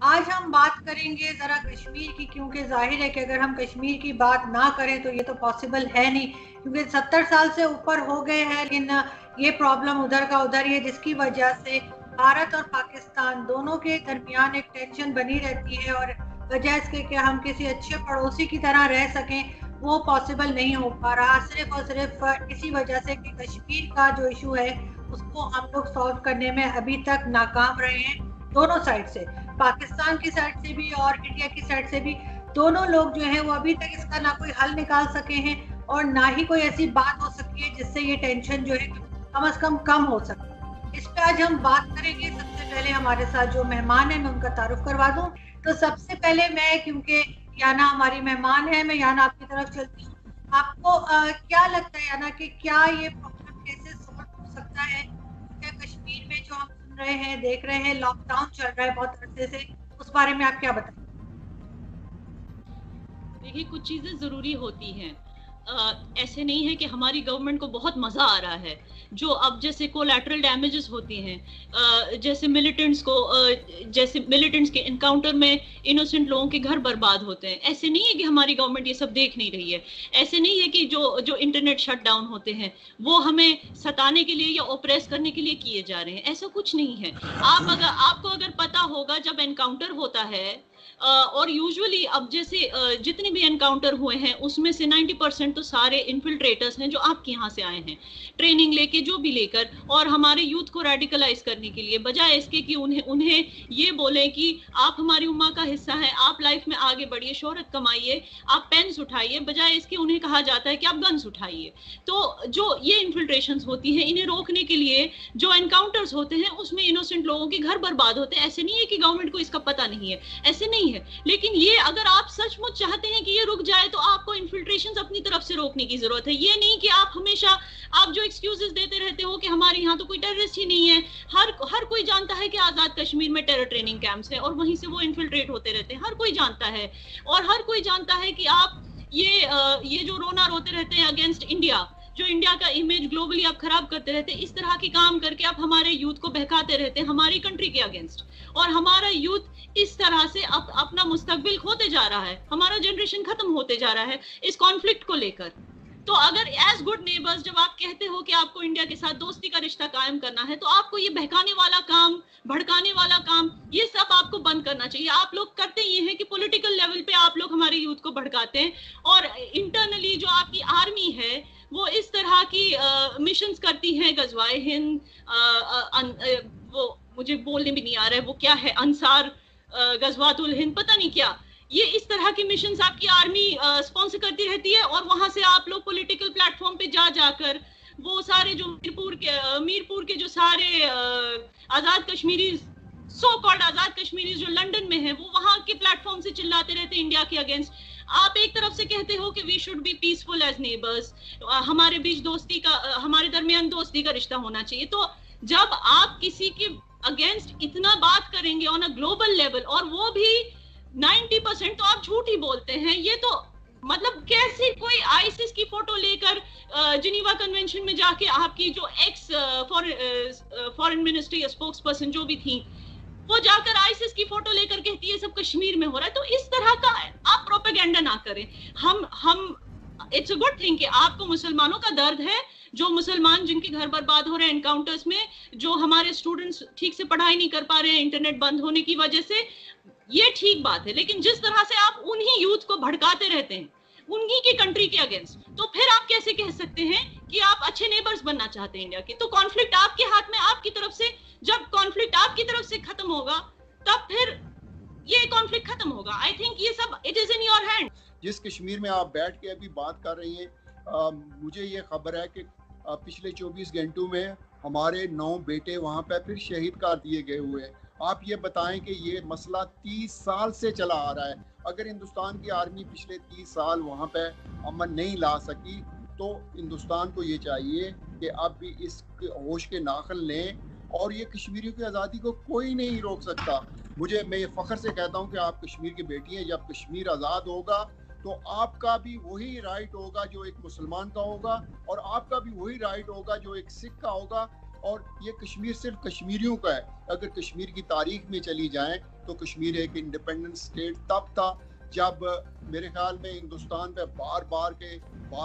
आज हम बात करेंगे ज़रा कश्मीर की, क्योंकि जाहिर है कि अगर हम कश्मीर की बात ना करें तो ये तो पॉसिबल है नहीं, क्योंकि 70 साल से ऊपर हो गए हैं। लेकिन ये प्रॉब्लम उधर का उधर ही है, जिसकी वजह से भारत और पाकिस्तान दोनों के दरमियान एक टेंशन बनी रहती है, और वजह इसके कि हम किसी अच्छे पड़ोसी की तरह रह सकें वो पॉसिबल नहीं हो पा रहा, सिर्फ और सिर्फ इसी वजह से कि कश्मीर का जो इशू है उसको हम लोग सॉल्व करने में अभी तक नाकाम रहे हैं, दोनों साइड से, पाकिस्तान की साइड से भी और इंडिया की साइड से भी। दोनों लोग जो हैं वो अभी तक इसका ना कोई हल निकाल सके हैं और ना ही कोई ऐसी बात हो सकी है जिससे ये टेंशन जो है कम से कम हो सके। इस पे आज हम बात करेंगे। सबसे पहले हमारे साथ जो मेहमान है मैं उनका तारुफ करवा दूं। तो सबसे पहले मैं, क्योंकि याना हमारी मेहमान है, मैं याना आपकी तरफ चलती हूँ। आपको क्या लगता है याना कि क्या ये प्रॉब्लम कैसे सॉल्व हो सकता है? क्या कश्मीर में जो हम सुन रहे हैं, देख रहे हैं, लॉकडाउन चल रहा है बहुत अरसे से, उस बारे में आप क्या बताएं? देखिए, कुछ चीजें जरूरी होती हैं। ऐसे नहीं है कि हमारी गवर्नमेंट को बहुत मजा आ रहा है। जो अब जैसे कोलैटरल डैमेजेस होती हैं, जैसे मिलिटेंट्स के इनकाउंटर में इनोसेंट लोगों के घर बर्बाद होते हैं, ऐसे नहीं है कि हमारी गवर्नमेंट ये सब देख नहीं रही है। ऐसे नहीं है कि जो इंटरनेट शट डाउन होते हैं वो हमें सताने के लिए या ओप्रेस करने के लिए किए जा रहे हैं, ऐसा कुछ नहीं है। आपको अगर पता होगा, जब एनकाउंटर होता है और यूजुअली अब जैसे जितने भी एनकाउंटर हुए हैं उसमें से 90% तो सारे इन्फिल्ट्रेटर्स हैं जो आपके यहाँ से आए हैं, ट्रेनिंग लेके, जो भी लेकर, और हमारे यूथ को रेडिकलाइज करने के लिए, बजाय इसके कि उन्हें ये बोले कि आप हमारी उम्मा का हिस्सा हैं, आप लाइफ में आगे बढ़िए, शोहरत कमाइए, आप पेन्स उठाइए, बजाय इसके उन्हें कहा जाता है कि आप गन्स उठाइए। तो जो ये इन्फिल्ट्रेशंस होती हैं, इन्हें रोकने के लिए जो एनकाउंटर्स होते हैं उसमें इनोसेंट लोगों के घर बर्बाद होते हैं। ऐसे नहीं है कि गवर्नमेंट को इसका पता नहीं है, ऐसे नहीं है। लेकिन ये अगर आप सचमुच चाहते हैं कि ये रुक जाए तो आपको इन्फिल्ट्रेशंस अपनी तरफ से रोकने की जरूरत है। ये नहीं कि आप हमेशा आप जो एक्सक्यूजेस देते रहते हो कि हमारे यहाँ तो कोई टेररिस्ट ही नहीं है। हर कोई जानता है कि आजाद कश्मीर में टेरर ट्रेनिंग कैंप्स है और वहीं से वो इन्फिल्ट्रेट होते रहते हैं, हर कोई जानता है। और हर कोई जानता है कि आप ये जो रोना रोते रहते हैं अगेंस्ट इंडिया, जो इंडिया का इमेज ग्लोबली आप खराब करते रहते हैं, इस तरह के काम करके आप हमारे यूथ को बहकाते रहते हैं हमारी कंट्री के अगेंस्ट, और हमारा यूथ इस तरह से अपना मुस्तकबिल खोते जा रहा है, हमारा जनरेशन खत्म होते जा रहा है इस कॉन्फ्लिक्ट को लेकर। तो अगर एज गुड नेबर्स जब आप कहते हो कि आपको इंडिया के साथ दोस्ती का रिश्ता कायम करना है, तो आपको ये बहकाने वाला काम, भड़काने वाला काम, ये सब आपको बंद करना चाहिए। आप लोग करते ये हैं कि पॉलिटिकल लेवल पे आप लोग हमारे यूथ को भड़काते हैं, और इंटरनली जो आपकी आर्मी है वो इस तरह की मिशंस करती हैं, गजवाए हिंद, वो मुझे बोलने भी नहीं आ रहा है वो क्या है, अंसार गजवातुल हिंद, पता नहीं क्या, ये इस तरह की मिशंस आपकी आर्मी स्पॉन्सर करती रहती है। और वहां से आप लोग पॉलिटिकल प्लेटफॉर्म पे जाकर वो सारे जो मीरपुर के जो सारे आजाद कश्मीरी, सो कॉल्ड आजाद कश्मीरी जो लंदन में है, वो वहां के प्लेटफॉर्म से चिल्लाते रहते हैं इंडिया के अगेंस्ट। आप एक तरफ से कहते हो कि we should be peaceful as neighbours, हमारे बीच दोस्ती का, हमारे दरमियान दोस्ती का रिश्ता होना चाहिए। तो जब आप किसी के अगेंस्ट इतना बात करेंगे ऑन अ ग्लोबल लेवल, और वो भी 90% तो आप झूठ ही बोलते हैं, ये तो मतलब कैसे कोई आईसिस की फोटो लेकर जिनीवा कन्वेंशन में जाके आपकी जो एक्स फॉरेन मिनिस्ट्री या स्पोक्स पर्सन जो भी थी, वो जाकर आईसिस की फोटो लेकर कहती है सब कश्मीर में हो रहा है। तो इस तरह का आप प्रोपेगेंडा ना करें। हम इट्स अ गुड थिंग कि आपको मुसलमानों का दर्द है, जो मुसलमान जिनके घर बर्बाद हो रहे हैं एनकाउंटर्स में, जो हमारे स्टूडेंट्स ठीक से पढ़ाई नहीं कर पा रहे हैं इंटरनेट बंद होने की वजह से, ये ठीक बात है। लेकिन जिस तरह से आप उन्हीं यूथ को भड़काते रहते हैं उन्हीं की कंट्री के अगेंस्ट, तो फिर आप कैसे कह सकते हैं कि आप अच्छे नेबर्स बनना चाहते हैं इंडिया के? तो कॉन्फ्लिक्ट आपके हाथ में, आपकी तरफ से, जब कॉन्फ्लिक्ट आपकी तरफ से खत्म होगा तब फिर ये कॉन्फ्लिक्ट खत्म होगा। आई थिंक ये सब it is in your hand. जिस कश्मीर में आप बैठ के अभी बात कर रही हैं, मुझे ये खबर है कि पिछले 24 घंटों में हमारे 9 बेटे वहाँ पे फिर शहीद कर दिए गए हुए हैं। आप ये बताएं कि ये मसला 30 साल से चला आ रहा है। अगर हिंदुस्तान की आर्मी पिछले 30 साल वहाँ पे अमन नहीं ला सकी, तो हिंदुस्तान को ये चाहिए कि अब भी इस होश के नाखल लें, और ये कश्मीरियों की आज़ादी को कोई नहीं रोक सकता। मैं ये फ़ख्र से कहता हूँ कि आप कश्मीर की बेटी हैं। जब कश्मीर आज़ाद होगा तो आपका भी वही राइट होगा जो एक मुसलमान का होगा, और आपका भी वही राइट होगा जो एक सिख का होगा, और ये कश्मीर सिर्फ कश्मीरियों का है। अगर कश्मीर की तारीख में चली जाए तो कश्मीर एक इंडिपेंडेंट स्टेट तब था जब मेरे ख्याल में हिंदुस्तान पे बार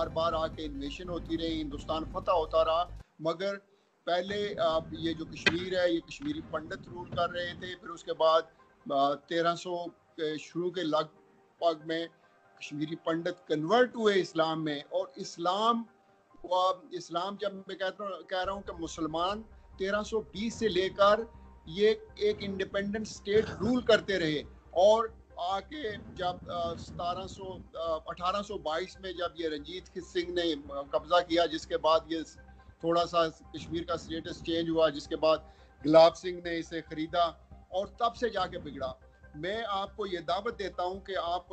बार आके इन्वेशन होती रही, हिंदुस्तान फतह होता रहा, मगर पहले ये जो कश्मीर है ये कश्मीरी पंडित रूल कर रहे थे। फिर उसके बाद 1300 शुरू के लगभग में कश्मीरी पंडित कन्वर्ट हुए इस्लाम में, और इस्लाम जब मैं कह रहा हूँ कि मुसलमान 1320 से लेकर ये एक इंडिपेंडेंट स्टेट रूल करते रहे, और आके जब 1822 में जब ये रंजीत सिंह ने कब्जा किया, जिसके बाद ये थोड़ा सा कश्मीर का स्टेटस चेंज हुआ, जिसके बाद गुलाब सिंह ने इसे खरीदा और तब से जाके बिगड़ा। मैं आपको ये दावत देता हूँ कि आप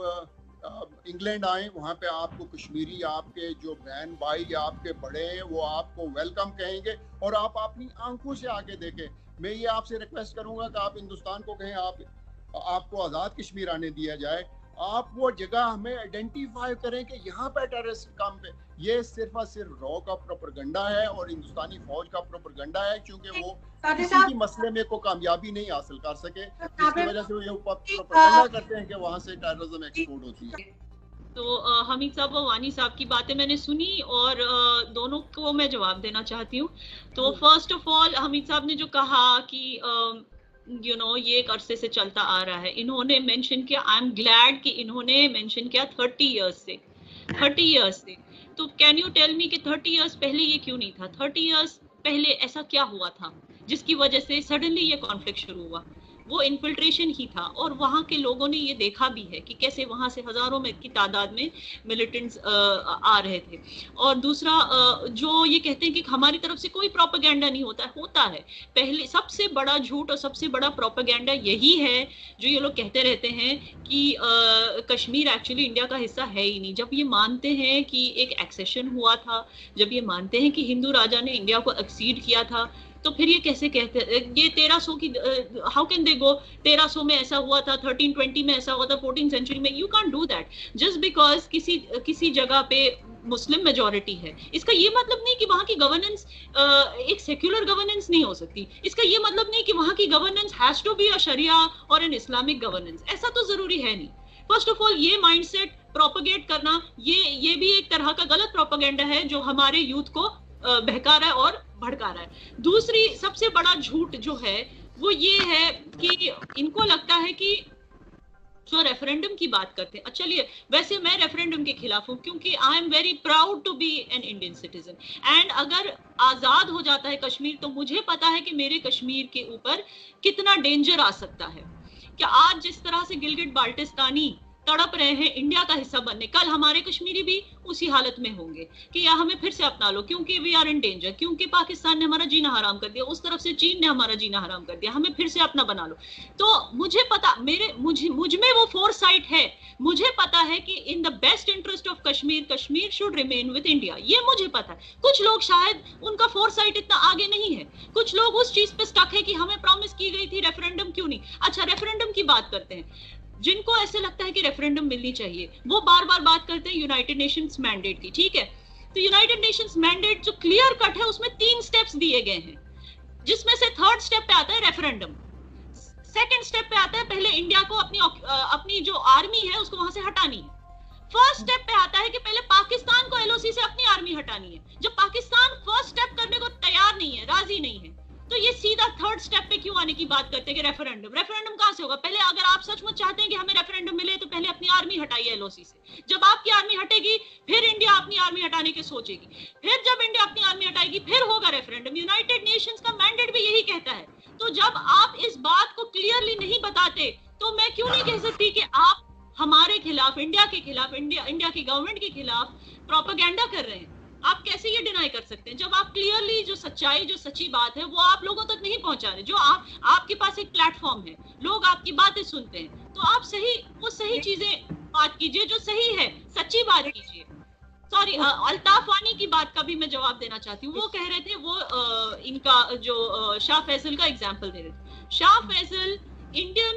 इंग्लैंड आए, वहाँ पे आपको कश्मीरी, आपके जो बहन भाई आपके बड़े हैं वो आपको वेलकम कहेंगे, और आप अपनी आंखों से आके देखें। मैं ये आपसे रिक्वेस्ट करूँगा कि आप हिंदुस्तान को कहें आपको आज़ाद कश्मीर आने दिया जाए, आप वो जगह हमें आइडेंटिफाई करें कि यहाँ पे टेररिस्ट काम पे। ये सिर्फ और सिर्फ रॉ का प्रोपेगेंडा है और हिंदुस्तानी फौज का प्रोपेगेंडा है, क्योंकि वो किसी भी मसले में को कामयाबी नहीं हासिल कर सके, इसकी वजह से वो ये प्रोपेगेंडा करते हैं कि वहाँ से टेररिज्म एक्सपोर्ट होती है। तो हमीद साहब और वानी साहब की बातें मैंने सुनी और दोनों को मैं जवाब देना चाहती हूँ। तो फर्स्ट ऑफ ऑल हमीद साहब ने जो कहा कि ये एक अरसे से चलता आ रहा है, इन्होंने मेंशन किया, आई एम ग्लैड कि इन्होंने मेंशन किया 30 इयर्स से। तो कैन यू टेल मी कि 30 इयर्स पहले ये क्यों नहीं था? 30 इयर्स पहले ऐसा क्या हुआ था जिसकी वजह से सडनली ये कॉन्फ्लिक्ट शुरू हुआ? वो इन्फिल्ट्रेशन ही था, और वहाँ के लोगों ने ये देखा भी है कि कैसे वहाँ से हजारों में की तादाद में मिलिटेंट्स आ रहे थे। और दूसरा, जो ये कहते हैं कि हमारी तरफ से कोई प्रोपेगेंडा नहीं होता है। पहले सबसे बड़ा झूठ और सबसे बड़ा प्रोपेगेंडा यही है जो ये लोग कहते रहते हैं कि कश्मीर एक्चुअली इंडिया का हिस्सा है ही नहीं। जब ये मानते हैं कि एक एक्सेशन हुआ था, जब ये मानते हैं कि हिंदू राजा ने इंडिया को एक्सीड किया था, तो फिर ये कैसे कहते हैं ये 1300 की, हाउ कैन दे गो 1300 में ऐसा हुआ था, 1320 में ऐसा हुआ था, 14th सेंचुरी में? You can't do that just because किसी जगह पे मुस्लिम मेजॉरिटी है। इसका ये मतलब नहीं कि वहाँ की गवर्नेंस एक सेक्युलर गवर्नेंस नहीं हो सकती। इसका ये मतलब नहीं कि वहाँ की governance has to be a Sharia और एन इस्लामिक गवर्नेंस। ऐसा तो जरूरी है नहीं। फर्स्ट ऑफ ऑल ये माइंडसेट प्रोपेगेट करना ये भी एक तरह का गलत प्रोपेगेंडा है जो हमारे यूथ को बहका रहा है और भड़का रहा है। दूसरी सबसे बड़ा झूठ जो है वो ये है कि इनको लगता है कि जो रेफरेंडम की बात करते हैं, चलिए वैसे मैं रेफरेंडम के खिलाफ हूँ क्योंकि I am very proud to be an Indian citizen, and अगर आजाद हो जाता है कश्मीर तो मुझे पता है कि मेरे कश्मीर के ऊपर कितना डेंजर आ सकता है। क्या आज जिस तरह से गिलगिट बाल्टिस्तानी तड़प रहे हैं इंडिया का हिस्सा बनने, कल हमारे कश्मीरी भी उसी हालत में होंगे कि या हमें फिर से अपना लो क्योंकि वी आर इन डेंजर, क्योंकि पाकिस्तान ने हमारा जीना हराम कर दिया, उस तरफ से चीन ने हमारा जीना हराम कर दिया, हमें फिर से अपना बना लो। तो मुझे पता, मुझ में वो फोरसाइट है, मुझे पता है कि in the best interest of Kashmir should remain with India, ये मुझे पता है। कुछ लोग शायद उनका फोरसाइट इतना आगे नहीं है, कुछ लोग उस चीज पे स्टक है कि हमें प्रॉमिस की गई थी रेफरेंडम क्यों नहीं। अच्छा, रेफरेंडम की बात करते हैं। जिनको ऐसे लगता है कि रेफरेंडम मिलनी चाहिए वो बार बार बात करते हैं यूनाइटेड नेशंस मैंडेट की, ठीक है? तो यूनाइटेड नेशंस मैंडेट जो क्लियर कट है उसमें 3 स्टेप्स दिए गए हैं, जिसमें से 3rd स्टेप पे आता है रेफरेंडम। 2nd स्टेप पे आता है पहले इंडिया को अपनी जो आर्मी है उसको वहां से हटानी है। 1st स्टेप पे आता है कि पहले पाकिस्तान को एलओसी से अपनी आर्मी हटानी है। जब पाकिस्तान 1st स्टेप करने को तैयार नहीं है, राजी नहीं है, तो ये सीधा 3rd स्टेप पे क्यों आने की बात करते हैं कि रेफरेंडम कहां से होगा? पहले अगर आप सचमुच चाहते हैं कि हमें रेफरेंडम मिले तो पहले अपनी आर्मी हटाइए एलओसी से। जब आपकी आर्मी हटेगी फिर इंडिया अपनी आर्मी हटाने की सोचेगी, फिर जब इंडिया अपनी आर्मी हटाएगी फिर होगा रेफरेंडम। यूनाइटेड नेशंस का मैंडेट भी यही कहता है। तो जब आप इस बात को क्लियरली नहीं बताते तो मैं क्यों नहीं कह सकती कि आप हमारे खिलाफ, इंडिया के खिलाफ, इंडिया की गवर्नमेंट के खिलाफ प्रोपेगेंडा कर रहे हैं? आप कैसे ये डिनाई कर सकते हैं जब आप क्लियरली जो सच्चाई, जो सच्ची बात है वो आप लोगों तक नहीं पहुंचा रहे? जो आपके पास एक प्लेटफॉर्म है, लोग आपकी बातें सुनते हैं, तो आप सही चीजें बात कीजिए, जो सही है, सच्ची बात कीजिए। सॉरी, अल्ताफ वानी की बात का भी मैं जवाब देना चाहती हूँ। वो कह रहे थे, वो इनका जो शाह फैसल का एग्जाम्पल दे रहे थे। Shah Faisal Indian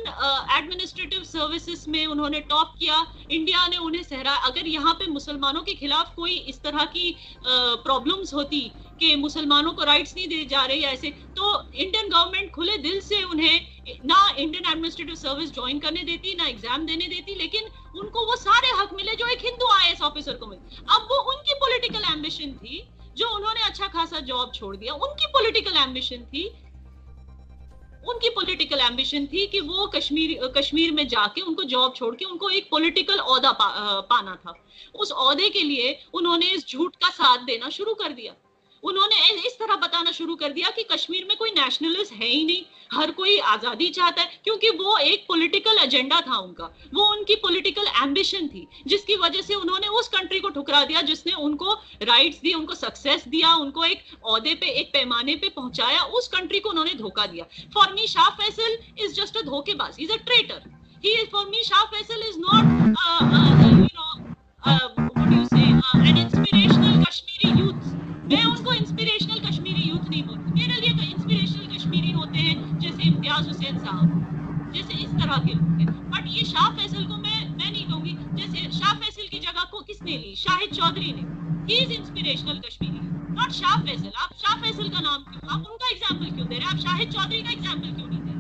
administrative services में उन्होंने टॉप किया, इंडिया ने उन्हें सहरा। अगर यहाँ पे मुसलमानों के खिलाफ कोई इस तरह की प्रॉब्लम्स होती कि मुसलमानों को राइट्स नहीं दिए जा रहे या ऐसे, तो इंडियन गवर्नमेंट खुले दिल से उन्हें ना इंडियन एडमिनिस्ट्रेटिव सर्विस ज्वाइन करने देती, ना एग्जाम देने देती, लेकिन उनको वो सारे हक मिले जो एक हिंदू आईएएस ऑफिसर को मिले। अब वो उनकी पॉलिटिकल एम्बिशन थी, जो उन्होंने अच्छा खासा जॉब छोड़ दिया, उनकी पॉलिटिकल एम्बिशन थी, उनकी पॉलिटिकल एम्बिशन थी कि वो कश्मीर में जाके उनको जॉब छोड़ के उनको एक पॉलिटिकल ओहदा पाना था। उस ओहदे के लिए उन्होंने इस झूठ का साथ देना शुरू कर दिया। उन्होंने इस तरह बताना शुरू कर दिया कि कश्मीर में कोई नेशनलिस्ट है ही नहीं, हर कोई आजादी चाहता है, क्योंकि वो एक पॉलिटिकल एजेंडा था उनका, वो उनकी पॉलिटिकल एम्बिशन थी, जिसकी वजह से उन्होंने उस कंट्री को ठुकरा दिया जिसने उनको राइट्स दिए, उनको सक्सेस दिया, उनको एक ओहदे पे, एक पैमाने पे पहुंचाया। उस कंट्री को उन्होंने धोखा दिया। For me Shah Faisal is just a धोखेबाज, he is a traitor. He is, for me Shah Faisal is not what do you say, an inspirational Kashmiri youth। मैं उनको इंस्पिरेशनल कश्मीरी यूथ नहीं बोलती, मेरे लिए तो इंस्पिरेशनल कश्मीरी होते हैं जैसे इम्तियाज हुसैन साहब, जैसे इस तरह के लोग हैं। बट ये शाह फैसल को मैं नहीं कहूंगी। जैसे शाह फैसल की जगह को किसने ली? शाहिद चौधरी ने। He is inspirational Kashmiri, not Shah Faisal. आप शाह फैसल का नाम क्यों, आप उनका एग्जाम्पल क्यों दे रहे हैं? आप शाहिद चौधरी का एग्जाम्पल क्यों नहीं दे रहे?